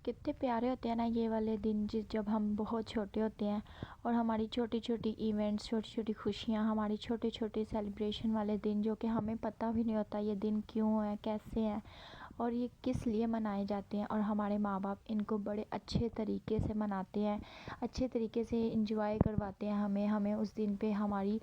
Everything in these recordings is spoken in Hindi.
कितने प्यारे होते हैं ना ये वाले दिन जब हम बहुत छोटे होते हैं और हमारी छोटी छोटी इवेंट्स, छोटी छोटी खुशियाँ, हमारी छोटे छोटे सेलिब्रेशन वाले दिन जो कि हमें पता भी नहीं होता ये दिन क्यों है, कैसे हैं और ये किस लिए मनाए जाते हैं। और हमारे माँ बाप इनको बड़े अच्छे तरीके से मनाते हैं, अच्छे तरीके से इंजॉय करवाते हैं हमें हमें उस दिन पे हमारी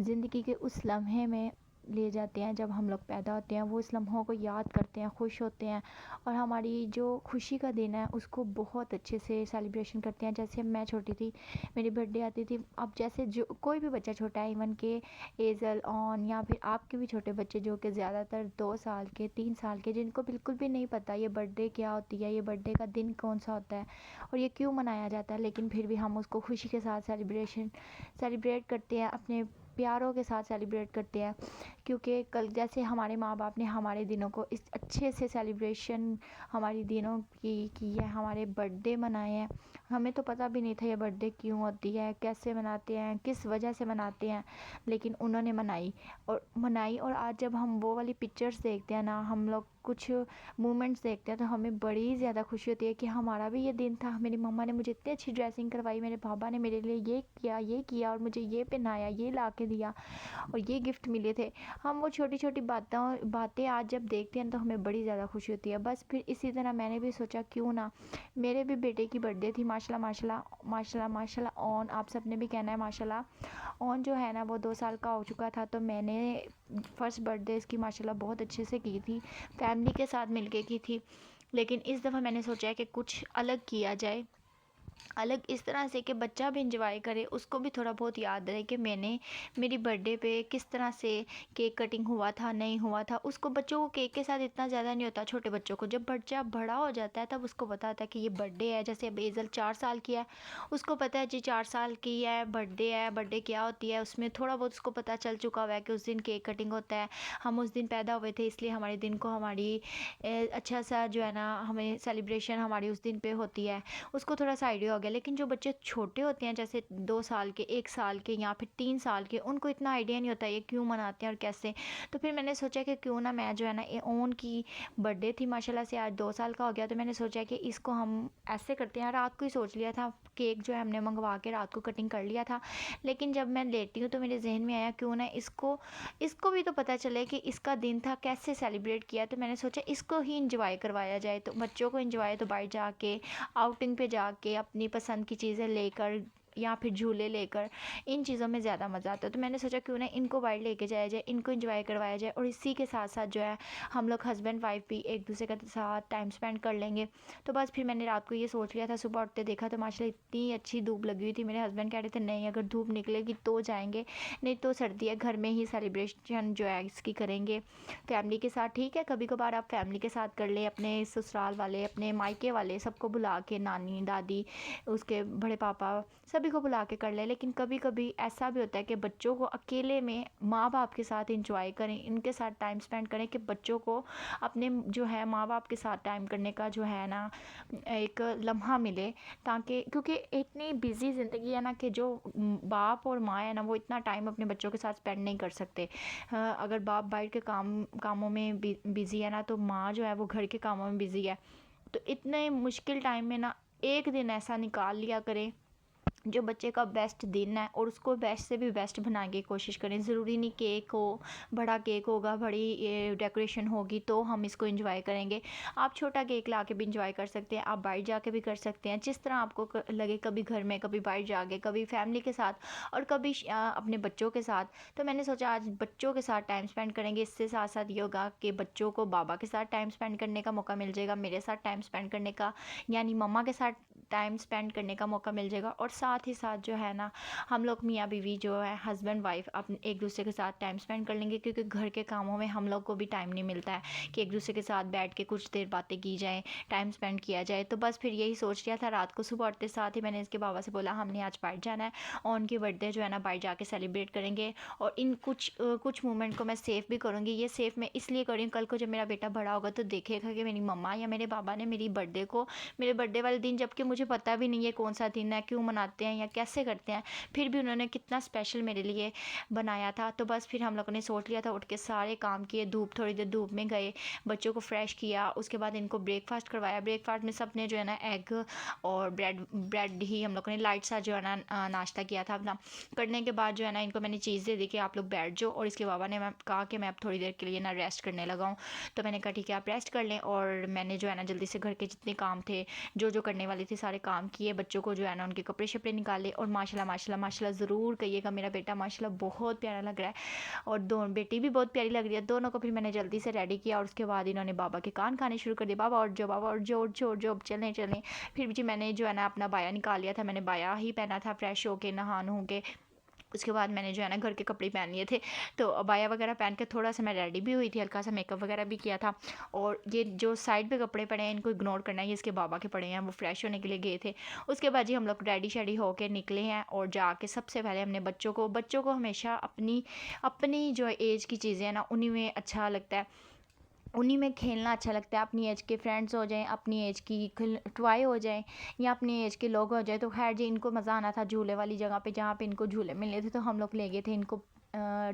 ज़िंदगी के उस लम्हे में ले जाते हैं जब हम लोग पैदा होते हैं। वो इस लम्हों को याद करते हैं, खुश होते हैं और हमारी जो खुशी का दिन है उसको बहुत अच्छे से सेलिब्रेशन करते हैं। जैसे मैं छोटी थी, मेरी बर्थडे आती थी। अब जैसे जो कोई भी बच्चा छोटा है, इवन के एजल ऑन या फिर आपके भी छोटे बच्चे जो कि ज़्यादातर 2 साल के, 3 साल के, जिनको बिल्कुल भी नहीं पता ये बर्थडे क्या होती है, ये बर्थडे का दिन कौन सा होता है और ये क्यों मनाया जाता है, लेकिन फिर भी हम उसको खुशी के साथ सेलिब्रेट करते हैं, अपने प्यारों के साथ सेलिब्रेट करते हैं। क्योंकि कल जैसे हमारे माँ बाप ने हमारे दिनों को इस अच्छे से सेलिब्रेशन हमारी दिनों की है, हमारे बर्थडे मनाए हैं। हमें तो पता भी नहीं था ये बर्थडे क्यों होती है, कैसे मनाते हैं, किस वजह से मनाते हैं, लेकिन उन्होंने मनाई। और आज जब हम वो वाली पिक्चर्स देखते हैं ना, हम लोग कुछ मोमेंट्स देखते हैं तो हमें बड़ी ज़्यादा खुशी होती है कि हमारा भी ये दिन था। मेरी मम्मा ने मुझे इतनी अच्छी ड्रेसिंग करवाई, मेरे पापा ने मेरे लिए ये किया और मुझे ये पहनाया, ये ला के दिया और ये गिफ्ट मिले थे। हम वो छोटी छोटी बातें आज जब देखते हैं तो हमें बड़ी ज़्यादा खुशी होती है। बस फिर इसी तरह मैंने भी सोचा क्यों ना, मेरे भी बेटे की बर्थडे थी, माशाल्लाह माशाल्लाह माशाल्लाह माशाल्लाह ऑन, आप सबने भी कहना है माशाल्लाह ऑन, जो है ना वो 2 साल का हो चुका था। तो मैंने फर्स्ट बर्थडे इसकी माशाल्लाह बहुत अच्छे से की थी, फैमिली के साथ मिलके की थी। लेकिन इस दफ़ा मैंने सोचा है कि कुछ अलग किया जाए, अलग इस तरह से कि बच्चा भी इंजॉय करे, उसको भी थोड़ा बहुत याद रहे कि मैंने मेरी बर्थडे पे किस तरह से केक कटिंग हुआ था, नहीं हुआ था। उसको बच्चों को केक के साथ इतना ज़्यादा नहीं होता, छोटे बच्चों को जब बच्चा बड़ा हो जाता है तब उसको पता होता है कि ये बर्थडे है। जैसे अब एजल 4 साल की है, उसको पता है जी 4 साल की है, बर्थडे क्या होती है। उसमें थोड़ा बहुत उसको पता चल चुका हुआ है कि उस दिन केक कटिंग होता है, हम उस दिन पैदा हुए थे, इसलिए हमारे दिन को हमारी अच्छा सा जो है ना हमें सेलिब्रेशन हमारी उस दिन पे होती है, उसको थोड़ा सा आइडिया हो गया। लेकिन जो बच्चे छोटे होते हैं जैसे 2 साल के, 1 साल के या फिर 3 साल के, उनको इतना आइडिया नहीं होता ये क्यों मनाते हैं और कैसे। तो फिर मैंने सोचा कि क्यों ना मैं जो है ना, ओन की बर्थडे थी माशाल्लाह से, आज 2 साल का हो गया, तो मैंने सोचा कि इसको हम ऐसे करते हैं। रात को ही सोच लिया था, केक जो है हमने मंगवा के रात को कटिंग कर लिया था। लेकिन जब मैं लेटी हूँ तो मेरे जहन में आया क्यों ना इसको भी तो पता चले कि इसका दिन था, कैसे सेलिब्रेट किया। तो मैंने सोचा इसको ही इंजॉय करवाया जाए। तो बच्चों को इंजॉय तो बाहर जाके, आउटिंग पे जाके, अपनी पसंद की चीज़ें लेकर या फिर झूले लेकर, इन चीज़ों में ज़्यादा मज़ा आता है। तो मैंने सोचा क्यों ना इनको बाहर लेके जाया जाए, इनको एंजॉय करवाया जाए और इसी के साथ साथ जो है हम लोग हस्बैंड वाइफ भी एक दूसरे के साथ टाइम स्पेंड कर लेंगे। तो बस फिर मैंने रात को ये सोच लिया था। सुबह उठते देखा तो माशाल्लाह इतनी अच्छी धूप लगी हुई थी। मेरे हस्बैंड कह रहे थे नहीं, अगर धूप निकलेगी तो जाएंगे, नहीं तो सर्दी है, घर में ही सेलिब्रेशन जो है इसकी करेंगे फैमिली के साथ। ठीक है, कभी कभार आप फैमिली के साथ कर ले, अपने ससुराल वाले, अपने मायके वाले सबको बुला के, नानी दादी, उसके बड़े पापा, सभी को बुला के कर ले। लेकिन कभी कभी ऐसा भी होता है कि बच्चों को अकेले में माँ बाप के साथ इंजॉय करें, इनके साथ टाइम स्पेंड करें, कि बच्चों को अपने जो है माँ बाप के साथ टाइम करने का जो है ना एक लम्हा मिले। ताकि क्योंकि इतनी बिज़ी ज़िंदगी है ना कि जो बाप और माँ है ना वो इतना टाइम अपने बच्चों के साथ स्पेंड नहीं कर सकते। अगर बाप बाहर के कामों में बिज़ी है ना, तो माँ जो है वो घर के कामों में बिज़ी है। तो इतने मुश्किल टाइम में ना एक दिन ऐसा निकाल लिया करें जो बच्चे का बेस्ट दिन है और उसको बेस्ट से भी बेस्ट बनाने की कोशिश करें। ज़रूरी नहीं केक हो, बड़ा केक होगा, बड़ी ये डेकोरेशन होगी तो हम इसको एंजॉय करेंगे। आप छोटा केक ला के भी इंजॉय कर सकते हैं, आप बाहर जाके भी कर सकते हैं, जिस तरह आपको लगे, कभी घर में, कभी बाहर जाके, कभी फैमिली के साथ और कभी अपने बच्चों के साथ। तो मैंने सोचा आज बच्चों के साथ टाइम स्पेंड करेंगे। इससे साथ साथ ये होगा कि बच्चों को बाबा के साथ टाइम स्पेंड करने का मौका मिल जाएगा, मेरे साथ टाइम स्पेंड करने का, यानी मम्मा के साथ टाइम स्पेंड करने का मौका मिल जाएगा। और साथ ही साथ जो है ना हम लोग मियाँ बीवी जो है, हस्बैंड वाइफ, अपने एक दूसरे के साथ टाइम स्पेंड कर लेंगे। क्योंकि घर के कामों में हम लोग को भी टाइम नहीं मिलता है कि एक दूसरे के साथ बैठ के कुछ देर बातें की जाए, टाइम स्पेंड किया जाए। तो बस फिर यही सोच लिया था। रात को सुबह उठते साथ ही मैंने इसके बाबा से बोला हमने आज बाहर जाना है, और उनकी बर्थडे जो है ना बाहर जाके सेलिब्रेट करेंगे। और इन कुछ मोमेंट को मैं सेव भी करूँगी। ये सेव मैं इसलिए करूँ, कल को जब मेरा बेटा बड़ा होगा तो देखेगा कि मेरी मम्मा या मेरे बाबा ने मेरी बर्थडे को, मेरे बर्थडे वाले दिन, जबकि मुझे पता भी नहीं है कौन सा दिन है, क्यों मनाते हैं या कैसे करते हैं, फिर भी उन्होंने कितना स्पेशल मेरे लिए बनाया था। तो बस फिर हम लोगों ने सोच लिया था, उठ के सारे काम किए, थोड़ी देर धूप में गए, बच्चों को फ्रेश किया, उसके बाद इनको ब्रेकफास्ट करवाया। ब्रेकफास्ट में सब ने जो है ना एग और ब्रेड ही हम लोगों ने लाइट सा जो है ना नाश्ता किया था अपना। करने के बाद जो है ना इनको मैंने चीज़ दे दी कि आप लोग बैठ जाओ, और इसके बाबा ने कहा कि मैं अब थोड़ी देर के लिए ना रेस्ट करने लगा हूँ। तो मैंने कहा ठीक है आप रेस्ट कर लें, और मैंने जो है ना जल्दी से घर के जितने काम थे, जो करने वाली थी, सारे काम किए। बच्चों को जो है ना उनके कपड़े शपड़े निकाले, और माशाल्लाह माशाल्लाह माशाल्लाह ज़रूर कहिएगा, मेरा बेटा माशाल्लाह बहुत प्यारा लग रहा है, और बेटी भी बहुत प्यारी लग रही है। दोनों को फिर मैंने जल्दी से रेडी किया, और उसके बाद इन्होंने बाबा के कान खाने शुरू कर दिए। बाबा और जो, बाबा और जो, जो चलें चलें। फिर जी मैंने जो है ना अपना बाया निकाल लिया था, मैंने बाया ही पहना था, फ्रेश होके नहा नू के। उसके बाद मैंने जो है ना घर के कपड़े पहन लिए थे, तो अबाया वगैरह पहन के थोड़ा सा मैं रेडी भी हुई थी, हल्का सा मेकअप वगैरह भी किया था। और ये जो साइड पे कपड़े पड़े हैं इनको इग्नोर करना है, ये इसके बाबा के पड़े हैं, वो फ्रेश होने के लिए गए थे। उसके बाद जी हम लोग रेडी शेडी होकर निकले हैं, और जाके सबसे पहले हमने बच्चों को हमेशा अपनी अपनी जो एज की चीज़ें हैं ना उन्हीं में अच्छा लगता है, उन्हीं में खेलना अच्छा लगता है। अपनी एज के फ्रेंड्स हो जाएं, अपनी एज की टॉय हो जाएं, या अपनी एज के लोग हो जाए। तो खैर जी इनको मज़ा आना था झूले वाली जगह पे, जहाँ पे इनको झूले मिलने थे, तो हम लोग ले गए थे इनको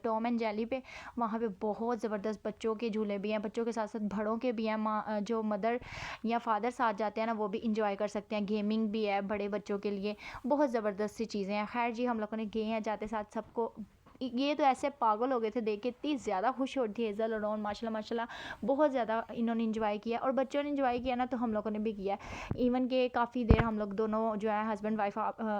टॉम एंड जेली पे। वहाँ पे बहुत ज़बरदस्त बच्चों के झूले भी हैं, बच्चों के साथ साथ बड़ों के भी हैं। जो मदर या फादर साथ जाते हैं ना वो भी इंजॉय कर सकते हैं। गेमिंग भी है बड़े बच्चों के लिए, बहुत ज़बरदस्त सी चीज़ें हैं। खैर जी हम लोगों ने गए हैं, जाते साथ सबको ये तो ऐसे पागल हो गए थे देख के, इतनी ज़्यादा खुश हो रही थी हेज़ल और रॉन, माशाल्लाह माशाल्लाह बहुत ज़्यादा इन्होंने इन्जॉय किया, और बच्चों ने इन्जॉय किया ना तो हम लोगों ने भी किया। इवन के काफ़ी देर हम लोग दोनों जो है हस्बैंड वाइफ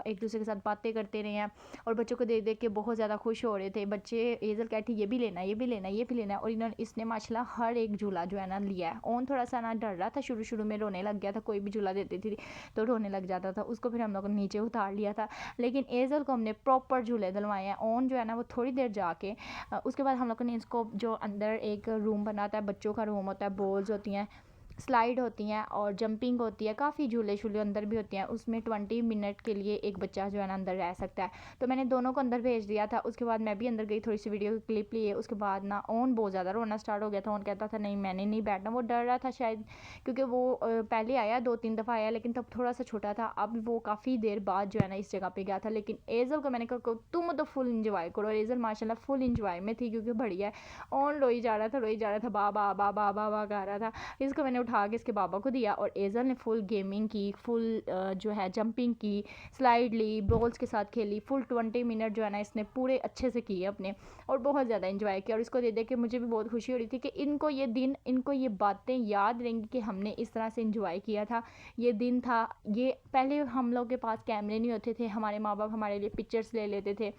एक दूसरे के साथ बातें करते रहे हैं, और बच्चों को देख देख के बहुत ज़्यादा खुश हो रहे थे बच्चे। हेज़ल कहती ये भी लेना, ये भी लेना, ये भी लेना, और इसने माशाल्लाह हर एक झूला जो है ना लिया है। ओन थोड़ा सा ना डर रहा था, शुरू में रोने लग गया था, कोई भी झूला देती थी तो रोने लग जाता था, उसको फिर हम लोगों ने नीचे उतार लिया था। लेकिन हेज़ल को हमने प्रॉपर झूले दिलवाए हैं। ओन जो है ना वो थोड़ी देर जाके उसके बाद हम लोगों ने इसको जो अंदर एक रूम बनाता है, बच्चों का रूम होता है, बॉल्स होती हैं, स्लाइड होती हैं और जंपिंग होती है, काफ़ी झूले शूले अंदर भी होती हैं। उसमें 20 मिनट के लिए एक बच्चा जो है ना अंदर रह सकता है। तो मैंने दोनों को अंदर भेज दिया था। उसके बाद मैं भी अंदर गई, थोड़ी सी वीडियो क्लिप लिए। उसके बाद ना ओन बहुत ज़्यादा रोना स्टार्ट हो गया था। ओन कहता था नहीं मैंने नहीं बैठना, वो डर रहा था शायद, क्योंकि वो पहले आया 2-3 दफ़ा आया, लेकिन तब थोड़ा सा छोटा था। अब वो काफ़ी देर बाद जो है ना इस जगह पे गया था। लेकिन हेज़ल को मैंने कहा तुम तो फुल इंजॉय करो। हेज़ल माशाल्लाह फुल इंजॉय में थी, क्योंकि बढ़िया है। ओन रोई जा रहा था, बाबा बाबा बाबा गा रहा था। इसको मैंने उठा के इसके बाबा को दिया, और हेज़ल ने फुल गेमिंग की, फुल जो है जंपिंग की, स्लाइड ली, बॉल्स के साथ खेली। फुल 20 मिनट जो है ना इसने पूरे अच्छे से किए अपने, और बहुत ज़्यादा इंजॉय किया। और इसको दे दे के मुझे भी बहुत खुशी हो रही थी कि इनको ये दिन, इनको ये बातें याद रहेंगी कि हमने इस तरह से इंजॉय किया था। ये दिन था, ये पहले हम लोग के पास कैमरे नहीं होते थे, हमारे माँ बाप हमारे लिए पिक्चर्स ले लेते थे।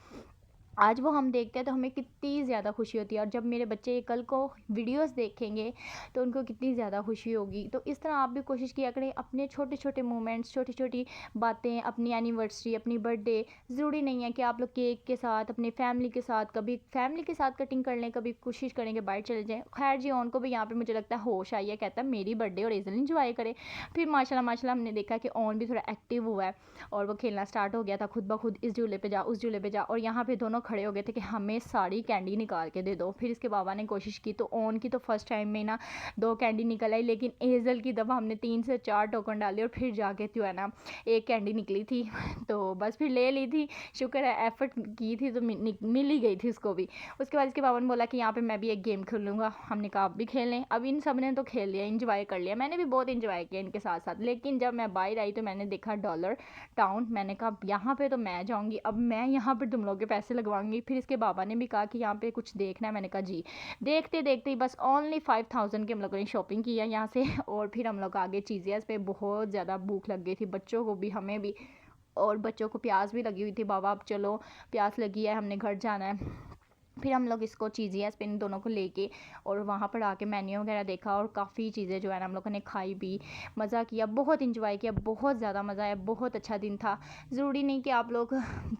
आज वो हम देखते हैं तो हमें कितनी ज़्यादा खुशी होती है, और जब मेरे बच्चे कल को वीडियोस देखेंगे तो उनको कितनी ज़्यादा खुशी होगी। तो इस तरह आप भी कोशिश किया करें, अपने छोटे छोटे मोमेंट्स, छोटी छोटी बातें, अपनी एनिवर्सरी, अपनी बर्थडे, ज़रूरी नहीं है कि आप लोग केक के साथ अपने फैमिली के साथ, कभी फैमिली के साथ कटिंग कर लें, कभी कोशिश करें कि बाहर चले जाएँ। खैर जी उनको भी यहाँ पर मुझे लगता है होश आई है, कहता है मेरी बर्थडे और हेज़ल इंजॉय करे। फिर माशाल्लाह माशाल्लाह हमने देखा कि ऑन भी थोड़ा एक्टिव हुआ है, और वो खेलना स्टार्ट हो गया था खुद ब खुद, इस झूले पे जा, उस झूले पे जा। और यहाँ पे दोनों खड़े हो गए थे कि हमें सारी कैंडी निकाल के दे दो। फिर इसके बाबा ने कोशिश की, तो ओन की तो फर्स्ट टाइम में ना 2 कैंडी निकल आई, लेकिन हेज़ल की दफ़ा हमने 3 से 4 टोकन डाले, और फिर जाके जो है ना 1 कैंडी निकली थी। तो बस फिर ले ली थी, शुक्र है एफर्ट की थी तो मिल ही गई थी उसको भी। उसके बाद इसके बाबा ने बोला कि यहाँ पर मैं भी एक गेम खेलूँगा। हमने कहा आप भी खेल लें। अब इन सब ने तो खेल लिया, इंजॉय कर लिया, मैंने भी बहुत इंजॉय किया इनके साथ साथ। लेकिन जब मैं बाहर आई तो मैंने देखा डॉलर टाउन, मैंने कहा यहाँ पे तो मैं जाऊँगी, अब मैं यहाँ पर तुम लोग के पैसे लगवाऊंगी। फिर इसके बाबा ने भी कहा कि यहाँ पे कुछ देखना है, मैंने कहा जी। देखते देखते ही बस ओनली 5000 की हम लोगों ने शॉपिंग किया यहाँ से, और फिर हम लोग आगे चीज़ें पे, बहुत ज़्यादा भूख लग गई थी बच्चों को भी, हमें भी, और बच्चों को प्यास भी लगी हुई थी। बाबा अब चलो प्यास लगी है, हमने घर जाना है। फिर हम लोग इसको चीज़िया स्पिन दोनों को लेके और वहाँ पर आके मेन्यू वगैरह देखा, और काफ़ी चीज़ें जो है ना हम लोगों ने खाई भी, मज़ा किया, बहुत इंजॉय किया, बहुत ज़्यादा मज़ा आया, बहुत अच्छा दिन था। ज़रूरी नहीं कि आप लोग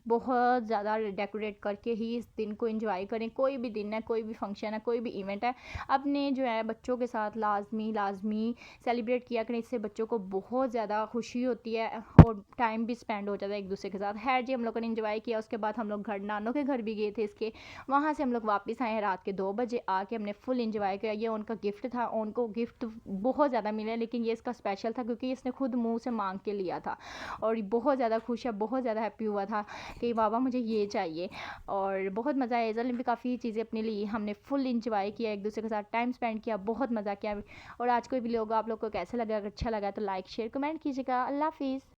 बहुत ज़्यादा डेकोरेट करके ही इस दिन को इंजॉय करें। कोई भी दिन है, कोई भी फंक्शन है, कोई भी इवेंट है, अपने जो है बच्चों के साथ लाजमी सेलिब्रेट किया करें। इससे बच्चों को बहुत ज़्यादा खुशी होती है, और टाइम भी स्पेंड हो जाता है एक दूसरे के साथ। खैर जी हम लोगों ने इंजॉय किया। उसके बाद हम लोग घर नानों के घर भी गए थे इसके, वहाँ वहाँ से हम लोग वापस आए हैं रात के 2 बजे। आके हमने फुल इंजॉय किया। ये उनका गिफ्ट था, उनको गिफ्ट बहुत ज़्यादा मिला, लेकिन ये इसका स्पेशल था क्योंकि इसने खुद मुँह से मांग के लिया था और ये बहुत ज़्यादा खुश है, बहुत ज़्यादा हैप्पी हुआ था कि बाबा मुझे ये चाहिए। और बहुत मज़ा आया। एज़ल ने भी काफ़ी चीज़ें अपने ली, हमने फुल इंजॉय किया, एक दूसरे के साथ टाइम स्पेंड किया, बहुत मज़ा किया। और आज कोई भी लोग आप लोग को कैसे लगा, अगर अच्छा लगा तो लाइक शेयर कमेंट कीजिएगा। अल्लाह हाफिज़।